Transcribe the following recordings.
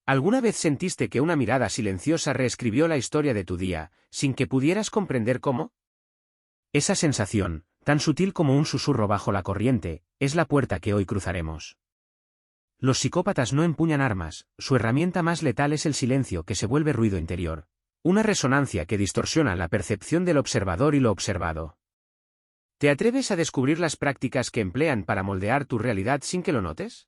¿Alguna vez sentiste que una mirada silenciosa reescribió la historia de tu día, sin que pudieras comprender cómo? Esa sensación, tan sutil como un susurro bajo la corriente, es la puerta que hoy cruzaremos. Los psicópatas no empuñan armas, su herramienta más letal es el silencio que se vuelve ruido interior. Una resonancia que distorsiona la percepción del observador y lo observado. ¿Te atreves a descubrir las prácticas que emplean para moldear tu realidad sin que lo notes?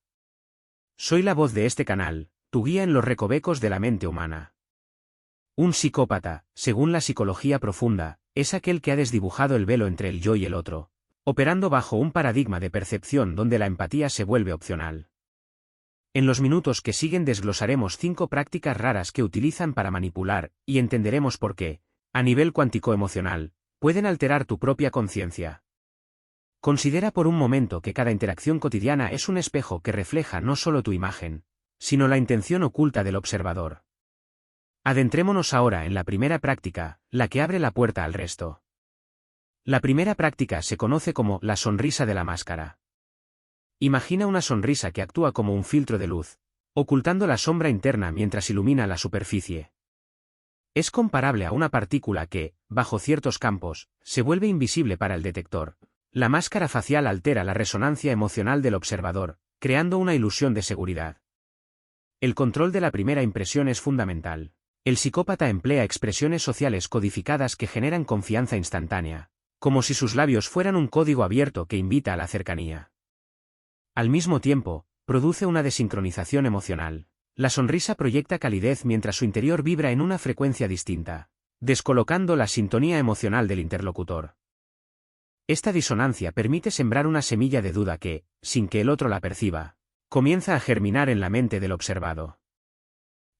Soy la voz de este canal, tu guía en los recovecos de la mente humana. Un psicópata, según la psicología profunda, es aquel que ha desdibujado el velo entre el yo y el otro, operando bajo un paradigma de percepción donde la empatía se vuelve opcional. En los minutos que siguen desglosaremos 5 prácticas raras que utilizan para manipular, y entenderemos por qué, a nivel cuántico emocional, pueden alterar tu propia conciencia. Considera por un momento que cada interacción cotidiana es un espejo que refleja no solo tu imagen, sino la intención oculta del observador. Adentrémonos ahora en la primera práctica, la que abre la puerta al resto. La primera práctica se conoce como la sonrisa de la máscara. Imagina una sonrisa que actúa como un filtro de luz, ocultando la sombra interna mientras ilumina la superficie. Es comparable a una partícula que, bajo ciertos campos, se vuelve invisible para el detector. La máscara facial altera la resonancia emocional del observador, creando una ilusión de seguridad. El control de la primera impresión es fundamental. El psicópata emplea expresiones sociales codificadas que generan confianza instantánea, como si sus labios fueran un código abierto que invita a la cercanía. Al mismo tiempo, produce una desincronización emocional. La sonrisa proyecta calidez mientras su interior vibra en una frecuencia distinta, descolocando la sintonía emocional del interlocutor. Esta disonancia permite sembrar una semilla de duda que, sin que el otro la perciba, comienza a germinar en la mente del observado.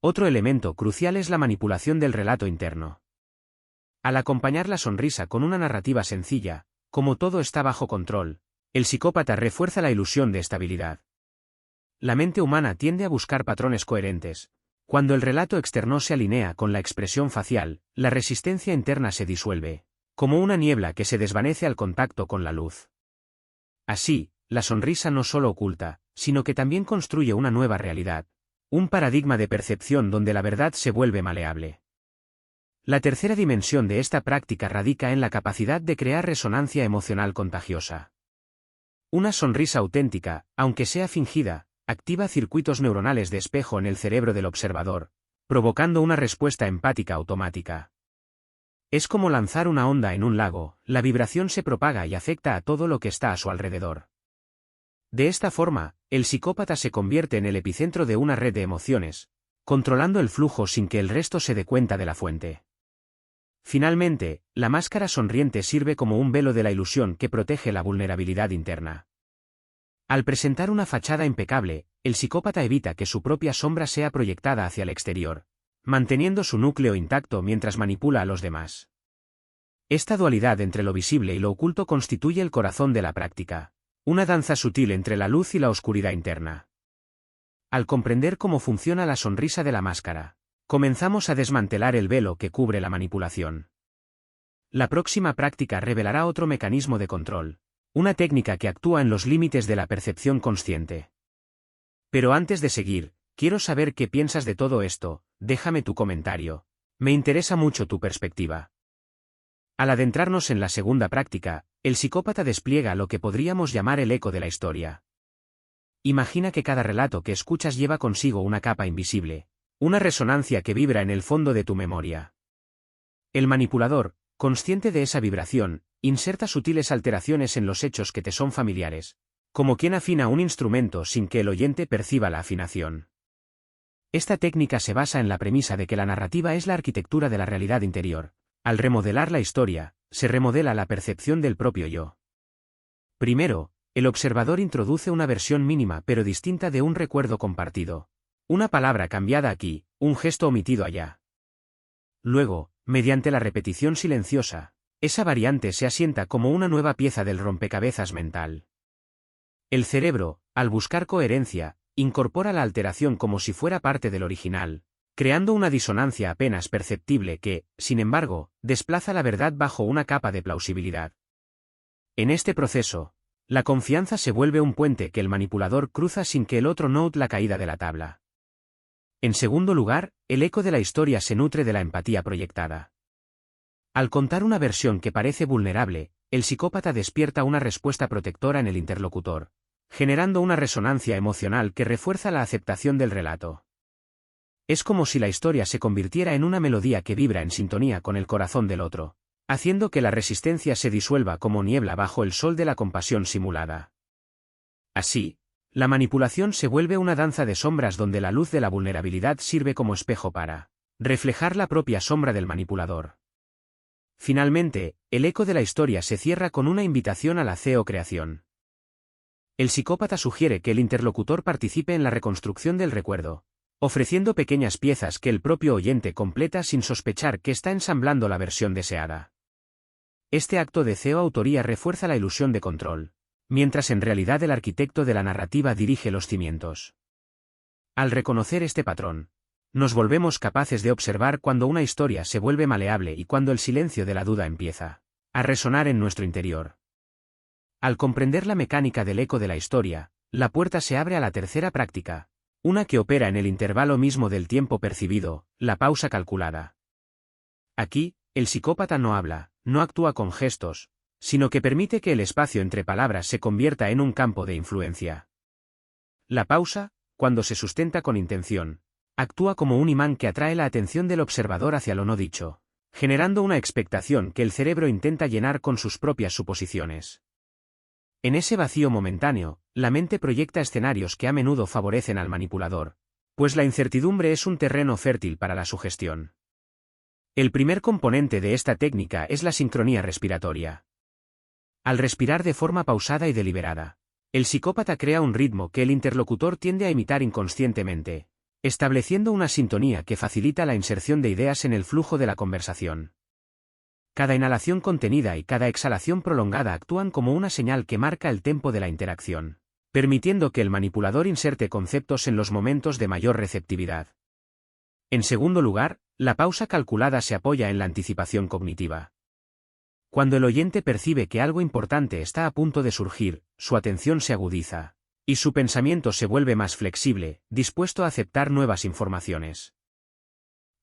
Otro elemento crucial es la manipulación del relato interno. Al acompañar la sonrisa con una narrativa sencilla, como todo está bajo control, el psicópata refuerza la ilusión de estabilidad. La mente humana tiende a buscar patrones coherentes. Cuando el relato externo se alinea con la expresión facial, la resistencia interna se disuelve, como una niebla que se desvanece al contacto con la luz. Así, la sonrisa no solo oculta, sino que también construye una nueva realidad, un paradigma de percepción donde la verdad se vuelve maleable. La tercera dimensión de esta práctica radica en la capacidad de crear resonancia emocional contagiosa. Una sonrisa auténtica, aunque sea fingida, activa circuitos neuronales de espejo en el cerebro del observador, provocando una respuesta empática automática. Es como lanzar una onda en un lago, la vibración se propaga y afecta a todo lo que está a su alrededor. De esta forma, el psicópata se convierte en el epicentro de una red de emociones, controlando el flujo sin que el resto se dé cuenta de la fuente. Finalmente, la máscara sonriente sirve como un velo de la ilusión que protege la vulnerabilidad interna. Al presentar una fachada impecable, el psicópata evita que su propia sombra sea proyectada hacia el exterior, manteniendo su núcleo intacto mientras manipula a los demás. Esta dualidad entre lo visible y lo oculto constituye el corazón de la práctica, una danza sutil entre la luz y la oscuridad interna. Al comprender cómo funciona la sonrisa de la máscara, comenzamos a desmantelar el velo que cubre la manipulación. La próxima práctica revelará otro mecanismo de control, una técnica que actúa en los límites de la percepción consciente. Pero antes de seguir, quiero saber qué piensas de todo esto, déjame tu comentario. Me interesa mucho tu perspectiva. Al adentrarnos en la segunda práctica, el psicópata despliega lo que podríamos llamar el eco de la historia. Imagina que cada relato que escuchas lleva consigo una capa invisible, una resonancia que vibra en el fondo de tu memoria. El manipulador, consciente de esa vibración, inserta sutiles alteraciones en los hechos que te son familiares, como quien afina un instrumento sin que el oyente perciba la afinación. Esta técnica se basa en la premisa de que la narrativa es la arquitectura de la realidad interior. Al remodelar la historia, se remodela la percepción del propio yo. Primero, el observador introduce una versión mínima pero distinta de un recuerdo compartido. Una palabra cambiada aquí, un gesto omitido allá. Luego, mediante la repetición silenciosa, esa variante se asienta como una nueva pieza del rompecabezas mental. El cerebro, al buscar coherencia, incorpora la alteración como si fuera parte del original, creando una disonancia apenas perceptible que, sin embargo, desplaza la verdad bajo una capa de plausibilidad. En este proceso, la confianza se vuelve un puente que el manipulador cruza sin que el otro note la caída de la tabla. En segundo lugar, el eco de la historia se nutre de la empatía proyectada. Al contar una versión que parece vulnerable, el psicópata despierta una respuesta protectora en el interlocutor, generando una resonancia emocional que refuerza la aceptación del relato. Es como si la historia se convirtiera en una melodía que vibra en sintonía con el corazón del otro, haciendo que la resistencia se disuelva como niebla bajo el sol de la compasión simulada. Así, la manipulación se vuelve una danza de sombras donde la luz de la vulnerabilidad sirve como espejo para reflejar la propia sombra del manipulador. Finalmente, el eco de la historia se cierra con una invitación a la creación. El psicópata sugiere que el interlocutor participe en la reconstrucción del recuerdo, ofreciendo pequeñas piezas que el propio oyente completa sin sospechar que está ensamblando la versión deseada. Este acto de autoría refuerza la ilusión de control, mientras en realidad el arquitecto de la narrativa dirige los cimientos. Al reconocer este patrón, nos volvemos capaces de observar cuando una historia se vuelve maleable y cuando el silencio de la duda empieza a resonar en nuestro interior. Al comprender la mecánica del eco de la historia, la puerta se abre a la tercera práctica, una que opera en el intervalo mismo del tiempo percibido, la pausa calculada. Aquí, el psicópata no habla, no actúa con gestos, sino que permite que el espacio entre palabras se convierta en un campo de influencia. La pausa, cuando se sustenta con intención, actúa como un imán que atrae la atención del observador hacia lo no dicho, generando una expectación que el cerebro intenta llenar con sus propias suposiciones. En ese vacío momentáneo, la mente proyecta escenarios que a menudo favorecen al manipulador, pues la incertidumbre es un terreno fértil para la sugestión. El primer componente de esta técnica es la sincronía respiratoria. Al respirar de forma pausada y deliberada, el psicópata crea un ritmo que el interlocutor tiende a imitar inconscientemente, estableciendo una sintonía que facilita la inserción de ideas en el flujo de la conversación. Cada inhalación contenida y cada exhalación prolongada actúan como una señal que marca el tempo de la interacción, permitiendo que el manipulador inserte conceptos en los momentos de mayor receptividad. En segundo lugar, la pausa calculada se apoya en la anticipación cognitiva. Cuando el oyente percibe que algo importante está a punto de surgir, su atención se agudiza, y su pensamiento se vuelve más flexible, dispuesto a aceptar nuevas informaciones.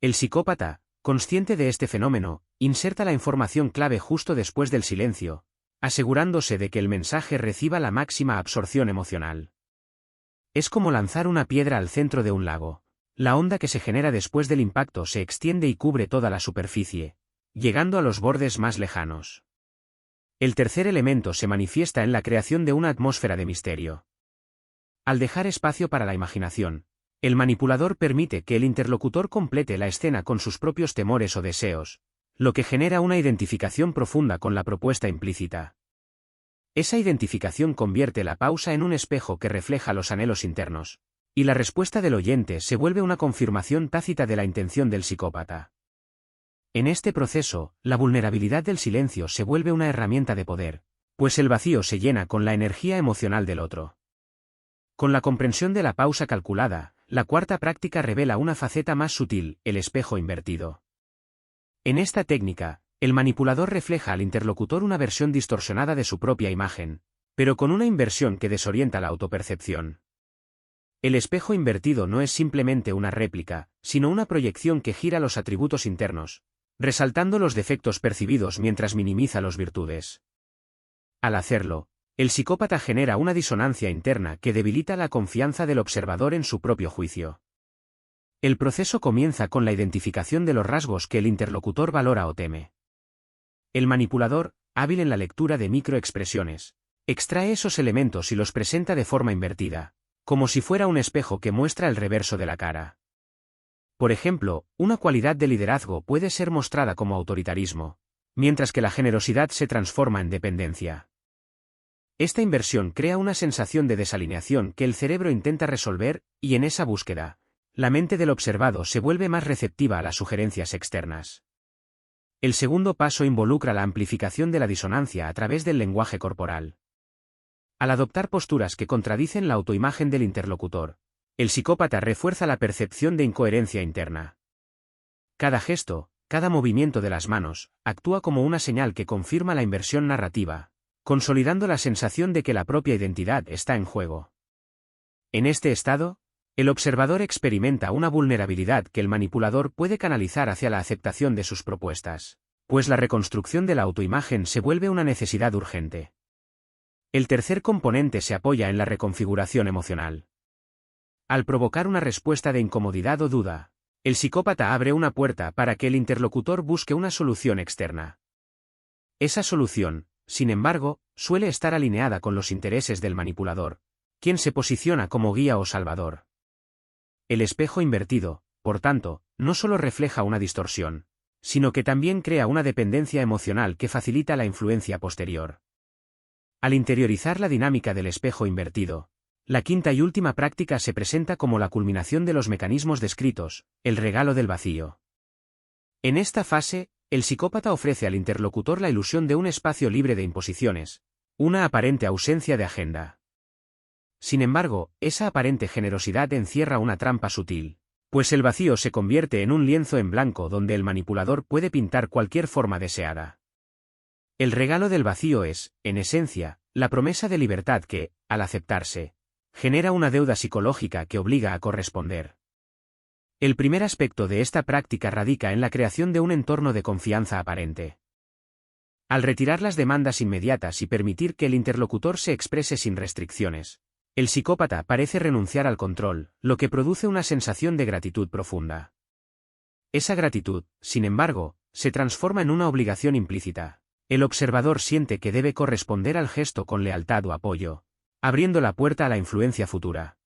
El psicópata, consciente de este fenómeno, inserta la información clave justo después del silencio, asegurándose de que el mensaje reciba la máxima absorción emocional. Es como lanzar una piedra al centro de un lago. La onda que se genera después del impacto se extiende y cubre toda la superficie, llegando a los bordes más lejanos. El tercer elemento se manifiesta en la creación de una atmósfera de misterio. Al dejar espacio para la imaginación, el manipulador permite que el interlocutor complete la escena con sus propios temores o deseos, lo que genera una identificación profunda con la propuesta implícita. Esa identificación convierte la pausa en un espejo que refleja los anhelos internos, y la respuesta del oyente se vuelve una confirmación tácita de la intención del psicópata. En este proceso, la vulnerabilidad del silencio se vuelve una herramienta de poder, pues el vacío se llena con la energía emocional del otro. Con la comprensión de la pausa calculada, la cuarta práctica revela una faceta más sutil, el espejo invertido. En esta técnica, el manipulador refleja al interlocutor una versión distorsionada de su propia imagen, pero con una inversión que desorienta la autopercepción. El espejo invertido no es simplemente una réplica, sino una proyección que gira los atributos internos, resaltando los defectos percibidos mientras minimiza las virtudes. Al hacerlo, el psicópata genera una disonancia interna que debilita la confianza del observador en su propio juicio. El proceso comienza con la identificación de los rasgos que el interlocutor valora o teme. El manipulador, hábil en la lectura de microexpresiones, extrae esos elementos y los presenta de forma invertida, como si fuera un espejo que muestra el reverso de la cara. Por ejemplo, una cualidad de liderazgo puede ser mostrada como autoritarismo, mientras que la generosidad se transforma en dependencia. Esta inversión crea una sensación de desalineación que el cerebro intenta resolver, y en esa búsqueda, la mente del observado se vuelve más receptiva a las sugerencias externas. El segundo paso involucra la amplificación de la disonancia a través del lenguaje corporal. Al adoptar posturas que contradicen la autoimagen del interlocutor, el psicópata refuerza la percepción de incoherencia interna. Cada gesto, cada movimiento de las manos, actúa como una señal que confirma la inversión narrativa, consolidando la sensación de que la propia identidad está en juego. En este estado, El observador experimenta una vulnerabilidad que el manipulador puede canalizar hacia la aceptación de sus propuestas, pues la reconstrucción de la autoimagen se vuelve una necesidad urgente. El tercer componente se apoya en la reconfiguración emocional. Al provocar una respuesta de incomodidad o duda, el psicópata abre una puerta para que el interlocutor busque una solución externa. Esa solución, sin embargo, suele estar alineada con los intereses del manipulador, quien se posiciona como guía o salvador. El espejo invertido, por tanto, no solo refleja una distorsión, sino que también crea una dependencia emocional que facilita la influencia posterior. Al interiorizar la dinámica del espejo invertido, la quinta y última práctica se presenta como la culminación de los mecanismos descritos, el regalo del vacío. En esta fase, el psicópata ofrece al interlocutor la ilusión de un espacio libre de imposiciones, una aparente ausencia de agenda. Sin embargo, esa aparente generosidad encierra una trampa sutil, pues el vacío se convierte en un lienzo en blanco donde el manipulador puede pintar cualquier forma deseada. El regalo del vacío es, en esencia, la promesa de libertad que, al aceptarse, genera una deuda psicológica que obliga a corresponder. El primer aspecto de esta práctica radica en la creación de un entorno de confianza aparente. Al retirar las demandas inmediatas y permitir que el interlocutor se exprese sin restricciones, el psicópata parece renunciar al control, lo que produce una sensación de gratitud profunda. Esa gratitud, sin embargo, se transforma en una obligación implícita. El observador siente que debe corresponder al gesto con lealtad o apoyo, abriendo la puerta a la influencia futura.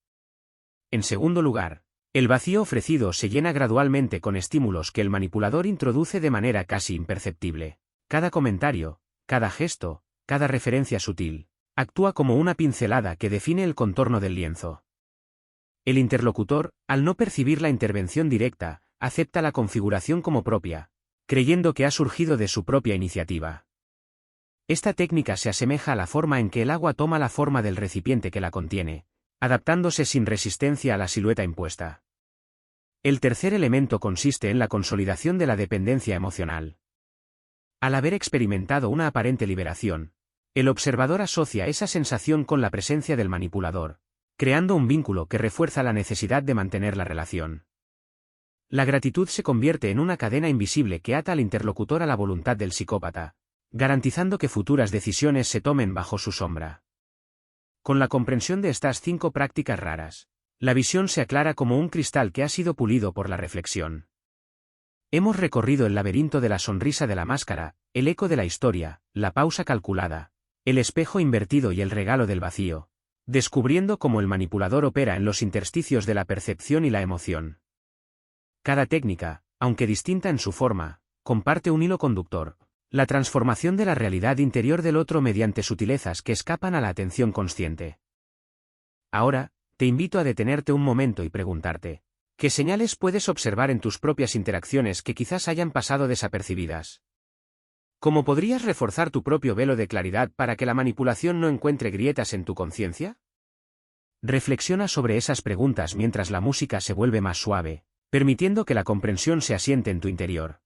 En segundo lugar, el vacío ofrecido se llena gradualmente con estímulos que el manipulador introduce de manera casi imperceptible. Cada comentario, cada gesto, cada referencia sutil, actúa como una pincelada que define el contorno del lienzo. El interlocutor, al no percibir la intervención directa, acepta la configuración como propia, creyendo que ha surgido de su propia iniciativa. Esta técnica se asemeja a la forma en que el agua toma la forma del recipiente que la contiene, adaptándose sin resistencia a la silueta impuesta. El tercer elemento consiste en la consolidación de la dependencia emocional. Al haber experimentado una aparente liberación, el observador asocia esa sensación con la presencia del manipulador, creando un vínculo que refuerza la necesidad de mantener la relación. La gratitud se convierte en una cadena invisible que ata al interlocutor a la voluntad del psicópata, garantizando que futuras decisiones se tomen bajo su sombra. Con la comprensión de estas 5 prácticas raras, la visión se aclara como un cristal que ha sido pulido por la reflexión. Hemos recorrido el laberinto de la sonrisa de la máscara, el eco de la historia, la pausa calculada, el espejo invertido y el regalo del vacío, descubriendo cómo el manipulador opera en los intersticios de la percepción y la emoción. Cada técnica, aunque distinta en su forma, comparte un hilo conductor: la transformación de la realidad interior del otro mediante sutilezas que escapan a la atención consciente. Ahora, te invito a detenerte un momento y preguntarte, ¿qué señales puedes observar en tus propias interacciones que quizás hayan pasado desapercibidas? ¿Cómo podrías reforzar tu propio velo de claridad para que la manipulación no encuentre grietas en tu conciencia? Reflexiona sobre esas preguntas mientras la música se vuelve más suave, permitiendo que la comprensión se asiente en tu interior.